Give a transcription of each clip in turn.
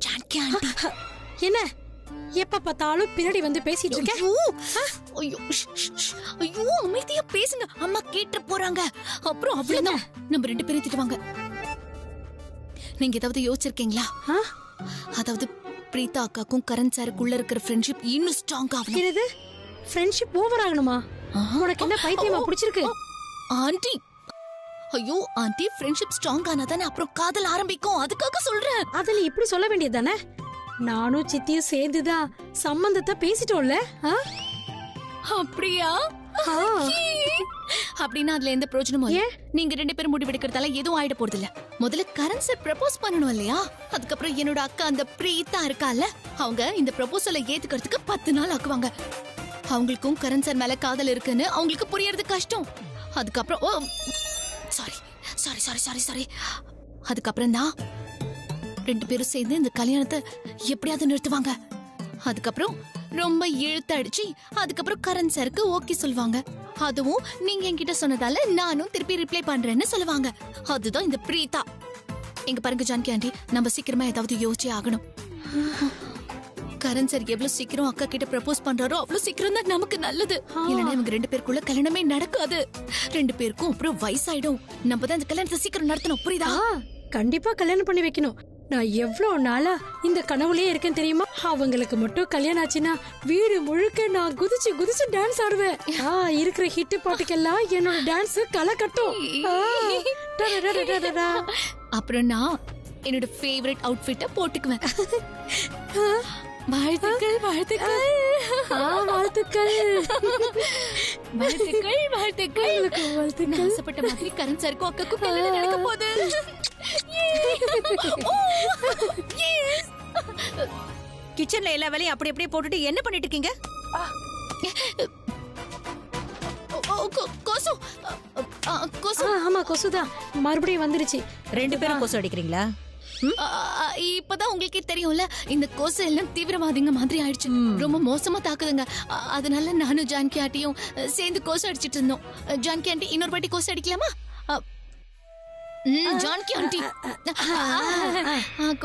Yankee aunty. என்ன எப்ப பார்த்தாலும் பின்னாடி வந்து பேசிட்டு இருக்க? ஐயோ ஐயோ அமைதியா பேசுங்க, அம்மா கேட்டு போறாங்க. அப்புறம் அவ்வளவுதான், நம்ம 2 பேரும் திட்டுவாங்க. நீங்க ஏதாவது யோசிச்சிருக்கீங்களா? அதாவது பிரீதா அக்காக்கும் கரண் சாருக்குள்ள இருக்கிற ஃப்ரெண்ட்ஷிப் இன்னும் ஸ்ட்ராங் ஆகும். என்னது ஃப்ரெண்ட்ஷிப் ஓவர் ஆகணுமா? உனக்கு என்ன பைத்தியமா பிடிச்சிருக்கு? ஆண்டி ஐயோ ஆண்டி, ஃப்ரெண்ட்ஷிப் ஸ்ட்ராங் ஆனாதானே அப்புறம் காதல் ஆரம்பிக்கும், அதுக்காக சொல்றேன். அத நீ இப்படி சொல்ல வேண்டியதுதானே? நானும் சித்தியும் சேர்ந்துதான் சம்பந்தத்தை பேசிட்டோம்ல. அப்படியா? அப்படின்னா அதுல எந்த பிரயோஜனமும் இல்ல. நீங்க 2 பேரும் முடிவெடுக்கிறதால எதுவும் ஆயிட போறது இல்ல. முதல்ல கரண் சார் ப்ரப்போஸ் பண்ணணும் இல்லையா? அதுக்கப்புறம் என்னோட அக்கா அந்த பிரீதா இருக்கால, அவங்க இந்த ப்ரப்போசலை ஏத்துக்கிறதுக்கு 10 நாள் ஆக்குவாங்க. அவங்களுக்கும் கரண் சார் மேல காதல் இருக்குன்னு அவங்களுக்கு புரியறது கஷ்டம். அதுக்கப்புறம் sorry sorry sorry sorry sorry அதுக்கப்புறம் தான் 2 பேரும் சேர்ந்து இந்த கல்யாணத்தை எப்படியாவது நிறுத்துவாங்க. அதுக்கப்புறம் ரொம்ப இழுத்தடிச்சு அதுக்கப்புறம் கரண் சாருக்கு ஓகே சொல்லுவாங்க. அதுவும் நீங்க என்கிட்ட சொன்னதால நானும் திருப்பி ரிப்ளை பண்றேன்னு சொல்லுவாங்க. அதுதான் இந்த பிரீதா. எங்க பாருங்க ஜான்கி ஆண்டி, நம்ம சீக்கிரமா ஏதாவது யோசிச்சே ஆகணும். கரண் சார் எவ்வளவு சீக்கிரம் அக்கா கிட்ட ப்ரப்போஸ் பண்றாரோ அவ்வளவு சீக்கிரம் தான் நமக்கு நல்லது. இல்லன்னா இவங்க 2 பேருக்குள்ள கல்யாணமே நடக்காது. 2 பேருக்கும் அப்புறம் வயசாயிடும். நம்ம தான் இந்த கல்யாணத்தை சீக்கிரம் நடத்தணும், புரியுதா? கண்டிப்பா கல்யாணம் பண்ணி வைக்கணும். நான் எவ்வளவு நாளா இந்த கனவுலயே இருக்கேன் தெரியுமா? அவங்களுக்கு மட்டும் கல்யாணம் ஆச்சுன்னா வீடு முழுக்க நான் குதிச்சு குதிச்சு டான்ஸ் ஆடுவேன். இருக்கிற ஹிட் பாட்டுக்கெல்லாம் என்னோட டான்ஸ் களை கட்டும். அப்புறம் நான் என்னோட ஃபேவரட் அவுட்ஃபிட்ட போட்டுக்குவேன். வாழ்த்துக்கள் வாழ்த்துக்கள் வாழ்த்துக்கள் வாழ்த்துக்கள் வாழ்த்துக்கள். நான் ஆசைப்பட்ட மாதிரி கரண் சாருக்கும் அக்காக்கும் கல்யாணம் நடக்க போகுது. கிச்சன்ல எல்லா வேலையும் அப்படி அப்படியே போட்டுட்டு என்ன பண்ணிட்டு இருக்கீங்க? கொசு கொசு. ஆமா கொசுதான் மறுபடியும் வந்துருச்சு. 2 பேரும் கொசு அடிக்கிறீங்களா? இப்பதான் உங்களுக்கே தெரியும்ல, இந்த கொசு எல்லாம் தீவிரவாதிங்க மாதிரி ஆயிடுச்சு. ரொம்ப மோசமா தாக்குதுங்க. அதனால நானும் ஜான்கி ஆண்டியும் சேர்ந்து கொசு அடிச்சிட்டு இருந்தோம். ஜான்கி ஆண்டி இன்னொரு வாட்டி கொசு அடிக்கலாமா? ஜான்கி ஆண்டி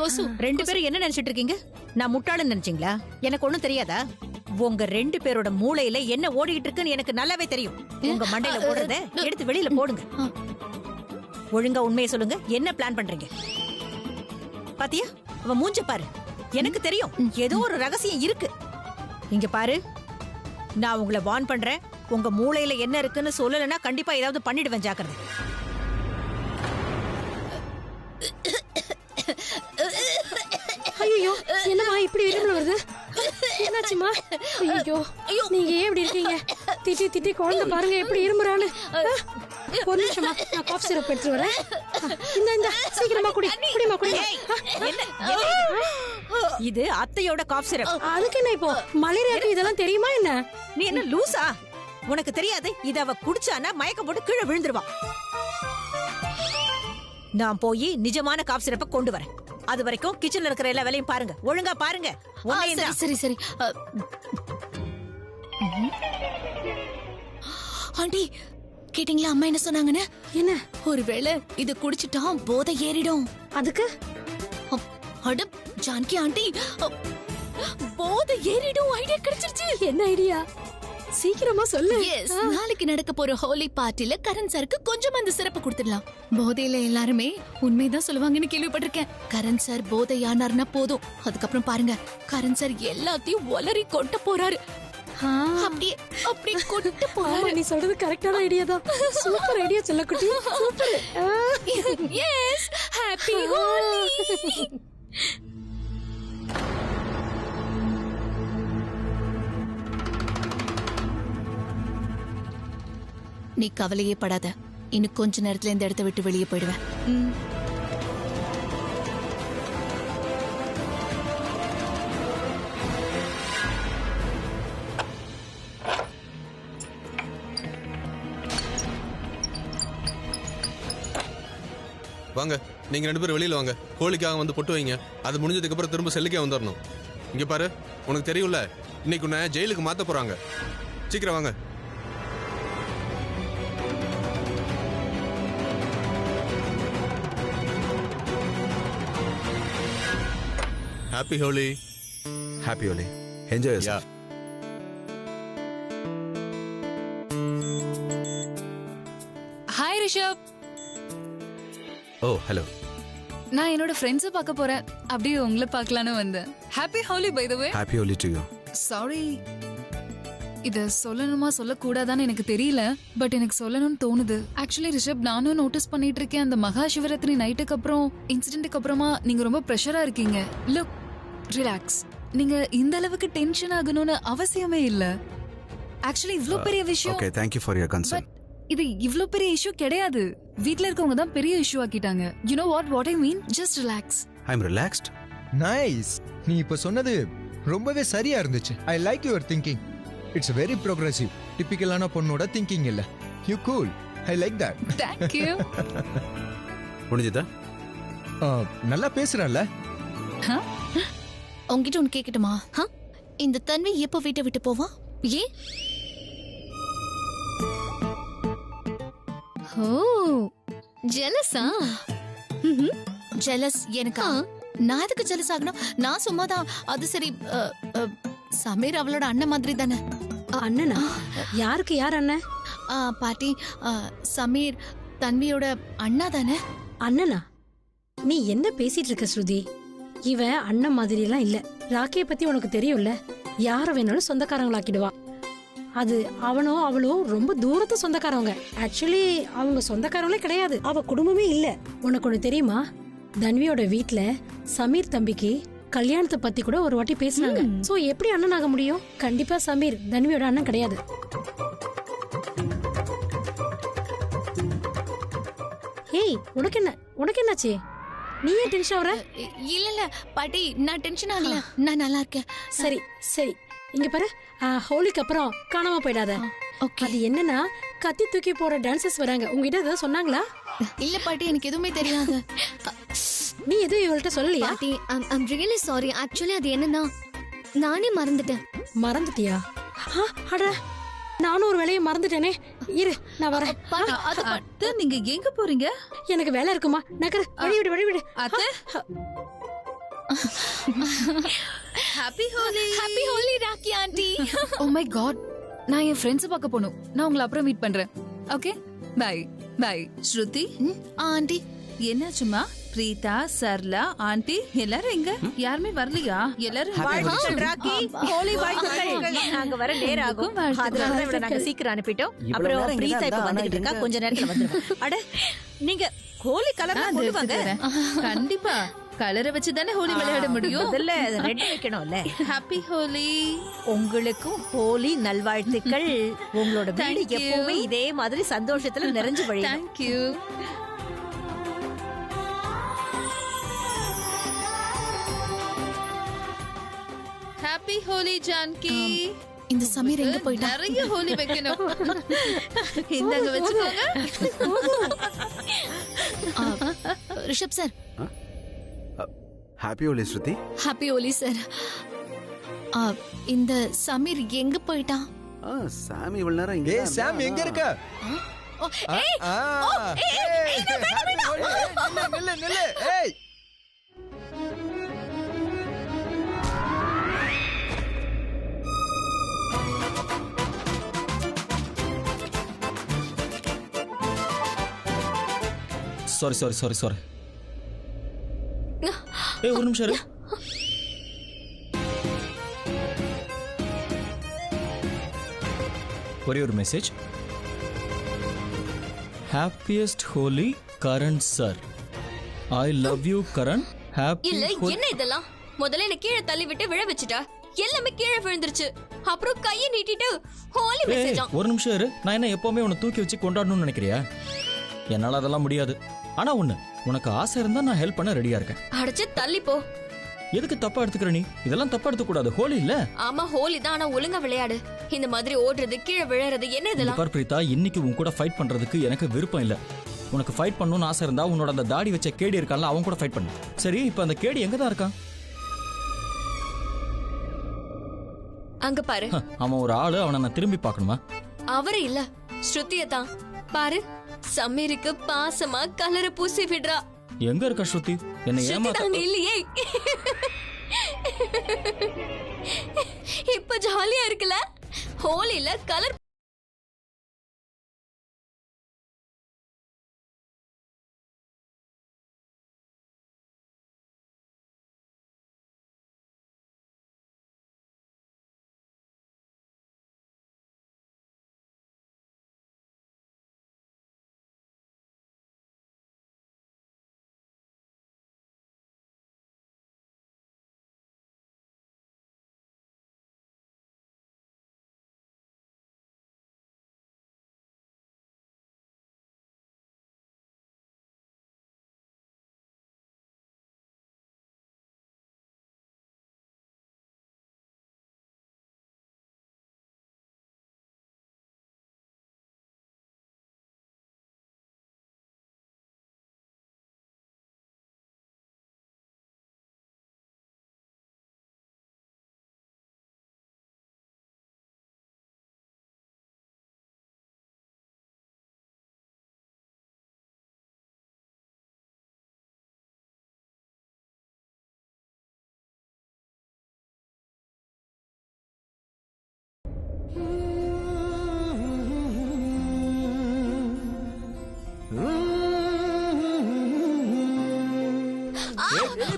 கொசு. 2 பேரும் என்ன நினைச்சிட்டு இருக்கீங்க? நான் முட்டாளன்னு நினைச்சீங்களா? எனக்கு ஒண்ணும் தெரியாதா? உங்க 2 பேரோட மூளையில என்ன ஓடிட்டு இருக்குன்னு எனக்கு நல்லாவே தெரியும். உங்க மண்டையில ஓடுறத எடுத்து வெளியில போடுங்க. ஒழுங்கா உண்மையை சொல்லுங்க, என்ன பிளான் பண்றீங்க? பாத்தியா, அவன் மூஞ்ச பாரு. எனக்கு தெரியும் ஏதோ ஒரு ரகசியம் இருக்கு. இங்க பாரு, நான் உங்களை வார்ன் பண்றேன். உங்க மூளையில என்ன இருக்குன்னு சொல்லலைன்னா கண்டிப்பா ஏதாவது பண்ணிடுவேன், ஜாக்கிரதை. ஐயோ என்னமா இப்படி இருமல் வருது? என்னாச்சுமா? ஐயோ நீங்க ஏன் இப்படி இருக்கீங்க? திட்டி திட்டி குழந்தை பாருங்க எப்படி இருமுறான்னு. ஒரு நிமிஷமா, நான் காஃப் சிரப் எடுத்து வரேன். இந்த சீக்கிரமா குடிமா குடி. இது அத்தையோட காஃப் சிரப். அதுக்கு என்ன இப்போ மலேரியாக்கு இதெல்லாம் தெரியுமா என்ன? நீ என்ன லூசா? உனக்கு தெரியாது? இத அவ குடிச்சானா மயக்கம் போட்டு கீழே விழுந்துருவா. நான் போய் நிஜமான காஃப் சிரப்பை கொண்டு வரேன். அது வரைக்கும் கிச்சன்ல இருக்கிற எல்லா வேலையும் பாருங்க, ஒழுங்கா பாருங்க. சரி சரி. ஆண்டி கேட்டீங்களா அம்மா என்ன சொன்னாங்கன்னு? என்ன? ஒருவேளை இது குடிச்சிட்டா போதை ஏறிடும். அதுக்கு அட ஜான்கி ஆண்டி, போதை ஏறிடும் ஐடியா கிடைச்சிருச்சு. என்ன ஐடியா? சீக்கிரமா சொல்லு. நாளைக்கு நடக்க போற ஹோலி பார்ட்டில கரண் சாருக்கு கொஞ்சம் அந்த சிறப்பு கொடுத்துடலாம். போதையில எல்லாருமே உண்மைதான் சொல்லுவாங்கன்னு கேள்விப்பட்டிருக்கேன். கரண் சார் போதை ஆனார்னா போதும், அதுக்கப்புறம் பாருங்க கரண் சார் எல்லாத்தையும் ஒலரி கொட்ட போறாரு. அப்படியே கொட்ட போறாரு. நீ சொல்றது கரெக்டான ஐடியா தான். சூப்பர் ஐடியா செல்லக்குட்டி, சூப்பர். Yes, happy Holi. நீ கவலையே படாத, இன்னும் கொஞ்ச நேரத்துல இந்த இடத்தை விட்டு வெளியே போயிடுவேன். வாங்க, நீங்க 2 பேரும் வெளியில வாங்க. கோழிக்காக வந்து பொட்டு வைங்க. அது முடிஞ்சதுக்கு அப்புறம் திரும்ப செல்லுக்கே வந்துடணும். இங்க பாரு, உனக்கு தெரியும்ல இன்னைக்கு உன்னை ஜெயிலுக்கு மாத்த போறாங்க. சீக்கிரம் வாங்க. Happy Holi. Happy Holi. Enjoy. Ya. Hi Rishabh. Oh hello. நான் என்னோட ஃப்ரெண்ட்ஸை பார்க்க போறேன். அப்படியே உங்களை பார்க்கலான்னு வந்தேன். Happy Holi by the way. Happy Holi to you. Sorry, இத சொல்லணுமா சொல்லக்கூடாதான்னு எனக்கு தெரியல, பட் எனக்கு சொல்லணும்னு தோணுது. ஆக்சுவலி ரிஷப், நானும் நோட்டீஸ் பண்ணிட்டு இருக்கேன், அந்த மகா சிவராத்திரி நைட்டுக்கு அப்புறம் இன்சிடென்ட்டுக்கு அப்புறமா நீங்க ரொம்ப ப்ரெஷரா இருக்கீங்க. Look, relax. நீங்க இந்த அளவுக்கு டென்ஷன் ஆகணும்னு அவசியமே இல்ல. ஆக்சுவலி இவ்ளோ பெரிய விஷயம். Okay, thank you for your concern. இது இவ்ளோ பெரிய இஷ்யூ கிடையாது. வீட்ல இருக்கவங்க தான் பெரிய இஷ்யூ ஆக்கிட்டாங்க. You know what I mean? Just relax. I am relaxed. Nice. நீ இப்ப சொன்னது ரொம்பவே சரியா இருந்துச்சு. I like your thinking. It's very progressive. டிபிக்கலான பொண்ணோட திங்கிங் இல்ல. You cool. I like that. Thank you. முடிஞ்சதா? நல்லா பேசுறல்ல? உங்ககிட்ட ஒன்று கேட்கட்டுமா? இந்த தன்வி எப்போ வீட்டை விட்டு போவா? ஏன்? ஓ, ஜெலஸா? ஜெலஸ் எனக்கா? நான் எதுக்கு ஜெலஸ் ஆகணும்? நான் சும்மாதான். அது சரி, சமீர் அவளோட அண்ணன் மாதிரி தானே. அண்ணனா? யாருக்கு யார் அண்ணன்? பாட்டி, சமீர் தன்வியோட அண்ணா தானே. அண்ணனா? நீ என்ன பேசிட்டு இருக்க ஸ்ருதி? இவன் அண்ணன் மாதிரி எல்லாம் இல்ல. ராக்கிய பத்தி உனக்கு தெரியும்ல, யார வேணாலும் சொந்தக்காரங்களாக்கிடுவா. அது அவனும் அவளும் ரொம்ப தூரத்து சொந்தக்காரவங்க. ஆக்சுவலி அவங்க சொந்தக்காரங்களே கிடையாது. அவ குடும்பமே இல்ல. உனக்கு ஒண்ணு தெரியுமா? தன்வியோட வீட்ல சமீர் தம்பிக்கு கல்யாணத்தை பத்தி கூட ஒரு வாட்டி பேசினாங்க. சோ எப்படி அண்ணன் ஆக முடியும்? கண்டிப்பா சமீர் தன்வியோட அண்ணன் கிடையாது. ஏய், உனக்கு என்னாச்சு? நீ ஏன் டென்ஷன் ஆகுற? இல்ல பாட்டி, நான் டென்ஷன் ஆகல. நான் நல்லா இருக்கேன். சரி சரி, இங்க பாரு, ஹோலிக்கு அப்புறம் காணாம போயிடாத. அது என்னன்னா, கத்தி தூக்கி போற டான்சர்ஸ் வராங்க. உங்ககிட்ட ஏதாவது சொன்னாங்களா? இல்ல பாட்டி, எனக்கு எதுவுமே தெரியாது. நீ எதுவும் இவள்கிட்ட சொல்லலையா? பாட்டி, ஐம் ரியலி சாரி. ஆக்சுவலி அது என்னன்னா, நானே மறந்துட்டேன். மறந்துட்டியா? அட, நானும் ஒரு வேலையை மறந்துட்டேனே. இரு, நான் வரேன். அத்தை, நீங்க எங்க போறீங்க? எனக்கு வேலை இருக்குமா? நகர, வழி விடு. அத்தை, happy Holi. Happy Holi Rakhi aunty. Oh my god, நான் என் ஃப்ரெண்ட்ஸ் பார்க்க போகணும். நான் உங்களை அப்புறம் மீட் பண்றேன். Okay, bye bye. Shruti, aunty, என்னாச்சுமா? பிரீதா, சர்லா, ஆண்டி எல்லாரும் எங்க? யாருமே வரலையா? எல்லாரும் வாழ்த்துக்கள் ராக்கி. ஹோலி வாழ்த்துக்கள். நாங்க வர நேரம் ஆகும், அதனால தான் இவளை நாங்க சீக்கிரம் அனுப்பிட்டோம். அப்புறம் பிரீதா இப்ப வந்துட்டு இருக்கா, கொஞ்ச நேரத்துல வந்துருவா. அட, நீங்க ஹோலி கலர் கொண்டு வாங்க. கண்டிப்பா கலரை வச்சு தானே ஹோலி விளையாட முடியும். முதல்ல ரெட் வைக்கணும்ல. ஹாப்பி ஹோலி. உங்களுக்கும் ஹோலி நல்வாழ்த்துக்கள். உங்களோட வீடு எப்பவுமே இதே மாதிரி சந்தோஷத்துல நிறைஞ்சு வழியும். Thank you. Happy Holi Janki. இந்த சமீர் எங்க போயிட்டா? நிறைய ஹோலி வைக்கணும். இந்தாங்க வச்சுக்கோங்க. Rishabh sir. Happy Holi Shruti. Happy Holi sir. இந்த சமீர் எங்க போயிட்டா? சாமி இவ்வளவு நேரம் இங்க. ஏய் சாம், எங்க இருக்க? நில்லு. ஏய், சாரி. ஏய், ஒரு நிமிஷம் இரு. ஒரே ஒரு message. Happiest Holi Karan sir. I love you Karan. Happy இல்ல, என்ன இதெல்லாம்? முதல்ல என்ன கீழே தள்ளி விட்டு விழ வச்சுட்டா. எல்லாமே கீழே விழுந்துருச்சு. அப்புறம் கையை நீட்டிட்டு ஹோலி மெசேஜ். ஒரு நிமிஷம் இரு. நான் என்ன எப்பவுமே உன்னை தூக்கி வச்சு கொண்டாடணும்னு நினைக்கிறியா? என்னால அதெல்லாம் முடியாது. ஆனா உனக்கு ஆசை இருந்தா நான் ஹெல்ப் பண்ண ரெடியா இருக்கேன். அடைச்சு தள்ளி போ. எதுக்கு தப்பா எடுத்துக்கிற நீ? இதெல்லாம் தப்பா எடுத்துக்க கூடாது. ஹோலி இல்ல. ஆமா ஹோலி தான், ஆனா ஒழுங்கா விளையாடு. இந்த மாதிரி ஓடுறது, கீழே விழறது, என்ன இதெல்லாம்? பார் பிரீதா, இன்னைக்கு உன் கூட ஃபைட் பண்றதுக்கு எனக்கு விருப்பம் இல்ல. உனக்கு ஃபைட் பண்ணணும்னு ஆசை இருந்தா உன்னோட அந்த தாடி வச்ச கேடி இருக்கான்ல, அவன் கூட ஃபைட் பண்ணு. சரி, இப்ப அந்த கேடி எங்க தான் இருக்கான்? அங்க பாரு. அவன் ஒரு ஆளு, அவனை நான் திரும்பி பார்க்கணுமா? அவரு இல்ல, ஸ்ருதிய தான் பாரு. சமீருக்கு பாசமா கலரை பூசி விடுறா. எங்க இருக்கா ஸ்ருதி? என்ன ஏமாத்த? இல்லையே. இப்ப ஜாலியா இருக்குல்ல? ஹோலில கலர்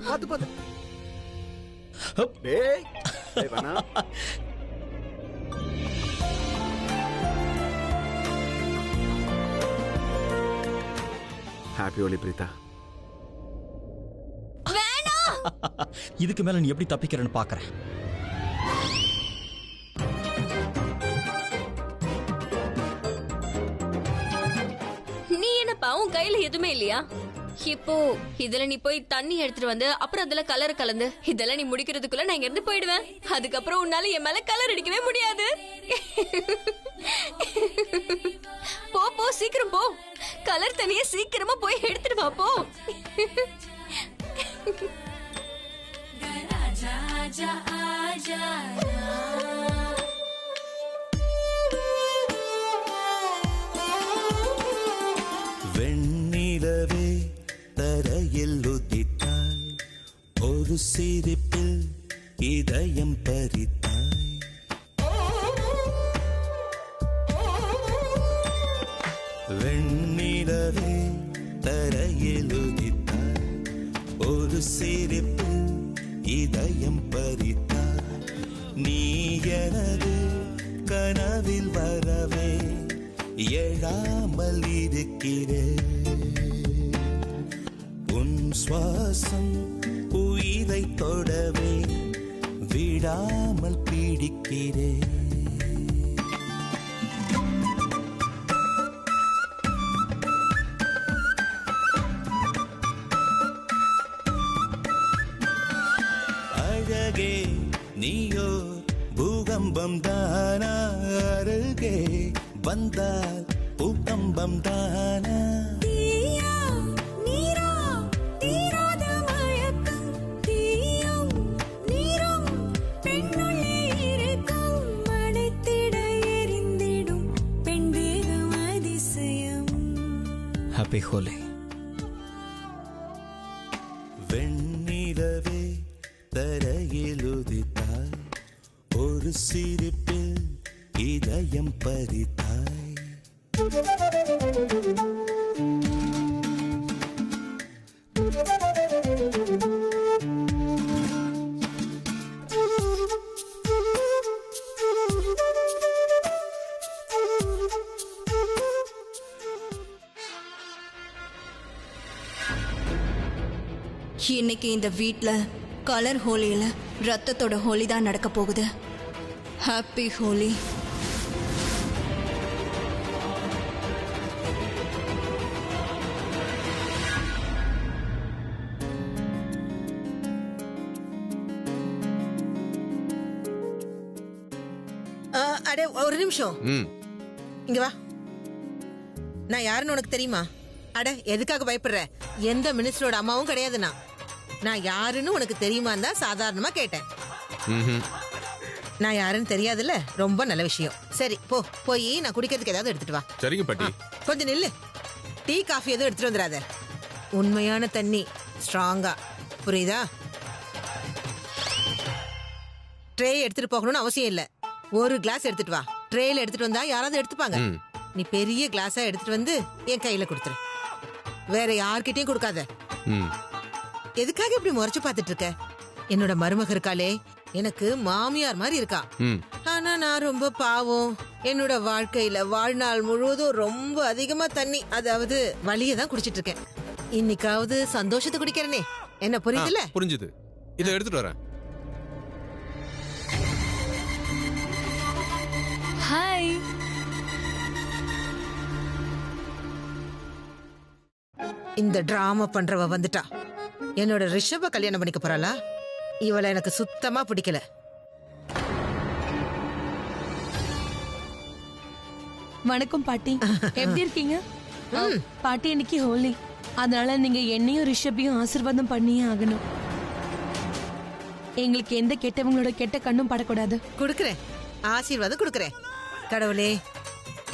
பாத்து பாத்து. டேய் டேய் வேணா. ஹாப்பி ஹோலி பிரீதா. இதுக்கு மேல நீ எப்படி தப்பிக்கிறன்னு பாக்குறேன். நீ என்னப்பா உன் கையில எதுவுமே இல்லையா? இப்போ இதுல நீ போய் தண்ணி எடுத்துட்டு வந்து அப்புறம் அதுல கலர் கலந்து இதெல்லாம் நீ முடிக்கிறதுக்குள்ள நான் இங்க இருந்து போயிடுவேன். அதுக்கப்புறம் உன்னால என் மேல கலர் அடிக்கவே முடியாது. போ போ சீக்கிரம் போ. கலர் தண்ணிய சீக்கிரமா போய் எடுத்துட்டு வா போ. வெண்ணிலவே தரையில் உதித்தாய், ஒரு சிரிப்பில் இதயம் பறித்தாய். வெண்ணிலவே தரையில் உதித்தாய், ஒரு சிரிப்பில் இதயம் பறித்தாய். நீ எனது கனவில் வரவே எழாமல் இருக்கிறேன். உன் சுவாசம் உயிரை தொடவே விடாமல் பிடிக்கிறேன். அழகே நீயோ பூகம்பம் தானா, அருகே வந்தால் பூகம்பம் தானா. ஹாப்பி ஹோலி. வெண்ணிலவே தரையில் உதித்தாய், ஒரு சிரிப்பில் இதயம் பறித்தாய். இன்னைக்கு இந்த வீட்ல கலர் ஹோலியில ரத்தத்தோட ஹோலி தான் நடக்க போகுது. ஹாப்பி ஹோலி. அடே ஒரு நிமிஷம் இங்க வா. நான் யாருன்னு உனக்கு தெரியுமா? அட எதுக்காக பயப்படுற? எந்த மினிஸ்டரோட அம்மாவும் கிடையாது. நான் யாருன்னு உனக்கு தெரியுமான்னு தான் சாதாரணமா கேட்டேன். நான் யாருன்னு தெரியாதுல்ல, ரொம்ப நல்ல விஷயம். சரி போ, போய் நான் குடிக்கிறதுக்கு ஏதாவது எடுத்துட்டு வா. சரிங்க பாட்டி. கொஞ்சம் நில்லு. டீ காஃபி எதுவும் எடுத்துட்டு வந்துடாத. உண்மையான தண்ணி, ஸ்ட்ராங்கா, புரியுதா? ட்ரே எடுத்துட்டு போகணும்னு அவசியம் இல்ல. ஒரு கிளாஸ் எடுத்துட்டு வா. ட்ரேல எடுத்துட்டு வந்தா யாராவது எடுத்துப்பாங்க. நீ பெரிய கிளாஸா எடுத்துட்டு வந்து என் கையில கொடுத்துரு. வேற யார்கிட்டயும் கொடுக்காத. எதுக்காக இப்படி முறைச்சு பாத்துட்டு இருக்க? என்னோட மருமக இருக்காளே, எனக்கு மாமியார் மாதிரி இருக்கா. ஆனா நான் ரொம்ப பாவம். என்னோட வாழ்க்கையில வாழ்நாள் முழுவதும் ரொம்ப அதிகமா தண்ணி, அதாவது வலியை தான் குடிச்சிட்டு இருக்கேன். இன்னைக்காவது சந்தோஷத்தை குடிக்கிறேனே. என்ன புரியுதுல? புரிஞ்சுது. இதை எடுத்துட்டு வரேன். ஹாய். இந்த டிராமா பண்றவ வந்துட்டா. என்னோட ரிஷப கல்யாணம் பண்ணிக்க போறாளா? இவளை எனக்கு சுத்தமா பிடிக்கல. வணக்கம் பாட்டி, எப்படி இருக்கீங்க? பாட்டி இன்னைக்கு ஹோலி, அதனால நீங்க என்னையும் ரிஷபையும் ஆசீர்வாதம் பண்ணியே ஆகணும். எங்களுக்கு எந்த கெட்டவங்களோட கெட்ட கண்ணும் படக்கூடாது. கொடுக்கறேன், ஆசீர்வாதம் கொடுக்கறேன். கடவுளே,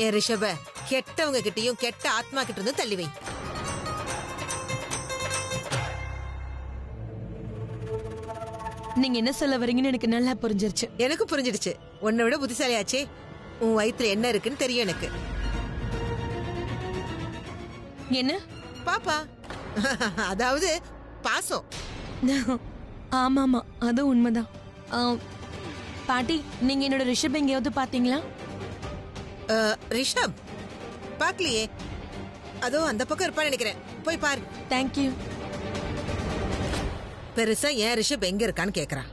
என் ரிஷப கெட்டவங்க கிட்டயும் கெட்ட ஆத்மா கிட்ட இருந்து தள்ளி வை. நீங்க என்ன சொல்ல வரீங்கன்னு எனக்கு நல்லா புரிஞ்சிருச்சு. எனக்கு புரிஞ்சிடுச்சு. உன்னை விட புத்திசாலியாச்சே. உன் வயித்துல என்ன இருக்குன்னு தெரியும் எனக்கு. என்ன பாப்பா? அதாவது பாசம். ஆமாமா, அது உண்மைதான். பாட்டி, நீங்க என்னோட ரிஷப் எங்கேயாவது பாத்தீங்களா? ரிஷப் பாக்கலையே. அதோ அந்த பக்கம் இருப்பான்னு நினைக்கிறேன். போய் பாரு. தேங்க்யூ. பெருசா ஏன் ரிஷப் எங்க இருக்கான்னு கேக்குறான்.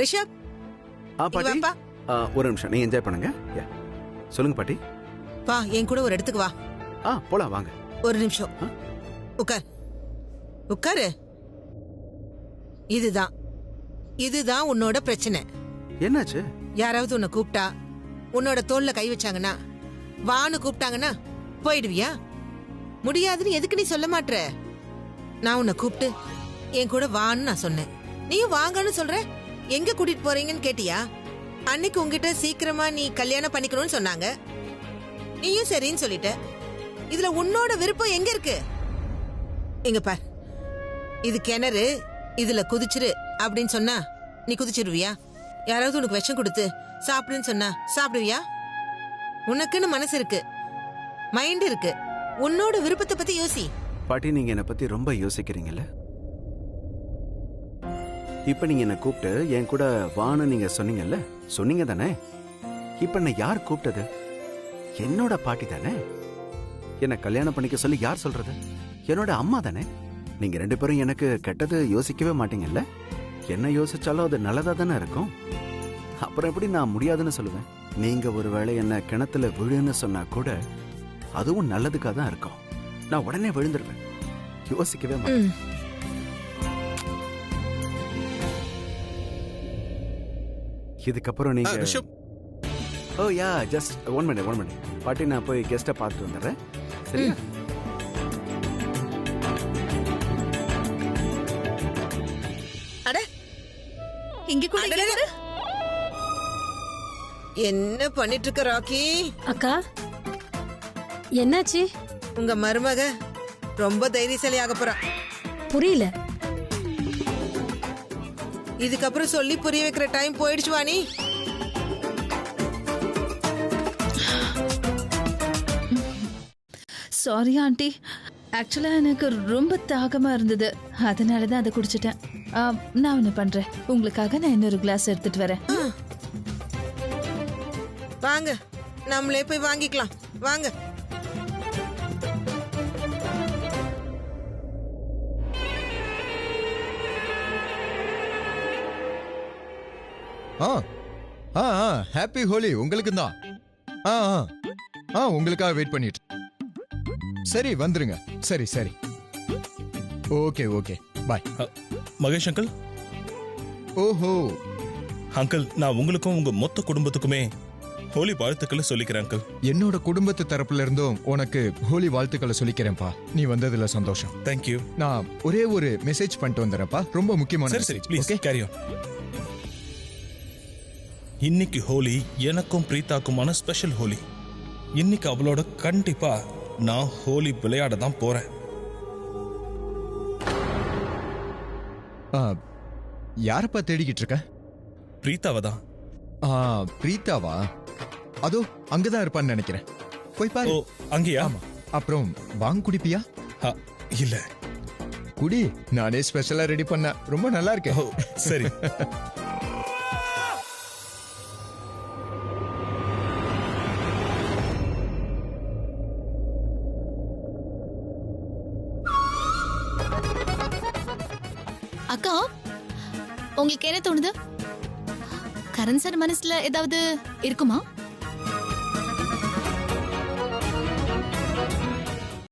ரிஷப் பாட்டி, ஒரு நிமிஷம், நீங்க என்ஜாய் பண்ணுங்க. சொல்லுங்க பாட்டி. பா, என் கூட ஒரு இடத்துக்கு வா. போலாம் வாங்க. ஒரு நிமிஷம் உட்கார். உட்காரு. இதுதான் உன்னோட பிரச்சனை. என்னாச்சு? யாராவது உன்னை கூப்பிட்டா, உன்னோட தோல்ல கை வச்சாங்கன்னா, வான்னு கூப்பிட்டாங்கன்னா போயிடுவியா? முடியாதுன்னு எதுக்கு நீ சொல்ல மாட்ற? நான் உன்னை கூப்பிட்டு என் கூட வான்னு நான் சொன்னேன். நீயும் வாங்கன்னு சொல்ற. எங்க கூட்டிட்டு போறீங்கன்னு கேட்டியா? அன்னைக்கு உங்ககிட்ட சீக்கிரமா நீ கல்யாணம் பண்ணிக்கணும்னு சொன்னாங்க. நீயும் சரின்னு சொல்லிட்ட. இதுல உன்னோட விருப்பம் எங்க இருக்கு? எங்க பார், இது கிணறு, இதுல குதிச்சிரு அப்படின்னு சொன்னா நீ குதிச்சிருவியா? யாராவது உனக்கு விஷம் கொடுத்து சாப்பிடுன்னு சொன்னா சாப்பிடுவியா? உனக்குன்னு மனசு இருக்கு, மைண்ட் இருக்கு. உன்னோட விருப்பத்தை பத்தி யோசி. பாட்டி, நீங்க என்ன பத்தி ரொம்ப யோசிக்கிறீங்கல்ல. இப்ப நீங்க என்ன கூப்பிட்டு என் கூட வான்னு நீங்க சொன்னீங்கல்ல, சொன்னீங்க தானே? இப்ப என்ன யார் கூப்பிட்டது? என்னோட பாட்டி தானே. என்ன கல்யாணம் பண்ணிக்க சொல்லி யார் சொல்றது? என்னோட அம்மா தானே. நீங்க ரெண்டு பேரும் எனக்கு கெட்டது யோசிக்கவே மாட்டீங்கல்ல. என்ன யோசிச்சாலும் அது நல்லதா தானே இருக்கும். அப்புறம் எப்படி நான் முடியாதுன்னு சொல்லுவேன்? நீங்க ஒருவேளை என்ன கிணத்துல விழுன்னு சொன்னா கூட அதுவும் நல்லதுக்காக தான் இருக்கும். நான் உடனே விழுந்துருவேன், யோசிக்கவே மாட்டேன். இதுக்கப்புறம் நீங்க ஓ யா ஜஸ்ட் ஒன் மினிட் பாட்டி, நான் போய் கெஸ்ட்டை பார்த்துட்டு வந்துடுறேன். சரியா? அட, இங்க கூட என்ன பண்ணிட்டு இருக்க ராக்கி? அக்கா, என்னாச்சு? உங்க மருமக ரொம்ப தைரியசாலியாக போறா. புரியல. இதுக்கப்புறம் சொல்லி புரிய வைக்கிற டைம் போயிடுச்சு வாணி. சாரி ஆண்டி, ஆக்சுவலா எனக்கு ரொம்ப தாகமா இருந்தது, அதனால தான் அதை குடிச்சிட்டேன். நான் ஒன்று பண்றேன், உங்களுக்காக நான் இன்னொரு கிளாஸ் எடுத்துட்டு வரேன். வாங்க, நம்மளே போய் வாங்கிக்கலாம். வாங்க. ஹாப்பி ஹோலி உங்களுக்கு தான். உங்களுக்காக வெயிட் பண்ணிட்டு. சரி வந்துருங்க. சரி சரி, ஓகே ஓகே, பாய். மகேஷ் அங்கிள். ஓஹோ அங்கிள், நான் உங்களுக்கும் உங்க மொத்த குடும்பத்துக்குமே ஹோலி வாழ்த்துக்களை சொல்லிக்கிறேன் அங்கிள். என்னோட குடும்பத்து தரப்புல இருந்தும் உனக்கு ஹோலி வாழ்த்துக்களை சொல்லிக்கிறேன்ப்பா. நீ வந்ததுல சந்தோஷம். தேங்க்யூ. நான் ஒரே ஒரு மெசேஜ் பண்ணிட்டு வந்துடுறேன்ப்பா, ரொம்ப முக்கியமான. சரி சரி, ப்ளீஸ் கேரி ஆன். இன்னைக்கு ஹோலி எனக்கும் பிரீதாக்குமான ஸ்பெஷல் ஹோலி. இன்னைக்கு அவளோட கண்டிப்பா நான் ஹோலி விளையாட தான் போறேன். யாரப்பா தேடிக்கிட்டு இருக்க? பிரீத்தாவை தான். பிரீத்தாவா? அதோ அங்கதான் இருப்பான்னு நினைக்கிறேன். போய் பாரு. அங்கேயா? அப்புறம் வாங்க குடிப்பியா? இல்ல குடி, நானே ஸ்பெஷலா ரெடி பண்ண, ரொம்ப நல்லா இருக்கு. சரி. அக்கா, உங்களுக்கு என்ன தோணுது? கரண் சார் மனசுல ஏதாவது இருக்குமா?